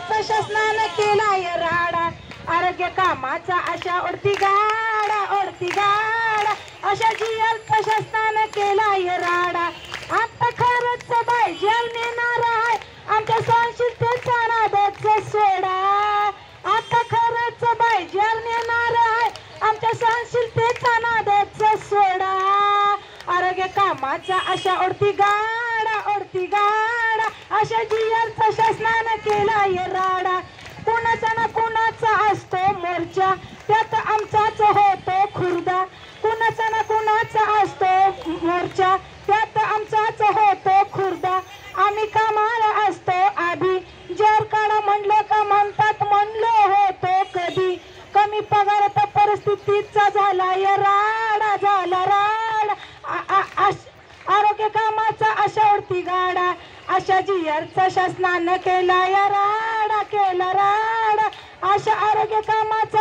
जीआरचा शासनानं केलाय राडा आरोग्य कामाचा अशा ओढती गाडा अशा जीआरचा शासनानं केलाय राडा आता खरंच बाय जेल नेणार आहे आमच्या सहनशीलतेचा नादाचा सोडा आता खरंच बाय जेल नेणार आहे आमच्या सहनशीलतेचा नादाचा सोडा आरोग्य कामाचा अशा ओढती गाडा अशा जीआरचा शासनानं केलाय राडा कुणाचा ना कुणाचा असतो मोर्चा त्यात आमचाच होतो खुर्दा कुणाचा ना कुणाचा असतो मोर्चा त्यात आमचाच होतो खुर्दा आम्ही कामाला असतो आधी जर काढा म्हणलं का म्हणतात म्हणलो होतो कधी कमी पगार तर परिस्थितीचा झालाय राडा आरोग्य कामाचा अशा ओढती गाडा अशा जीआरचा शासनानं केला राडा अशा आरोग्य कामाचा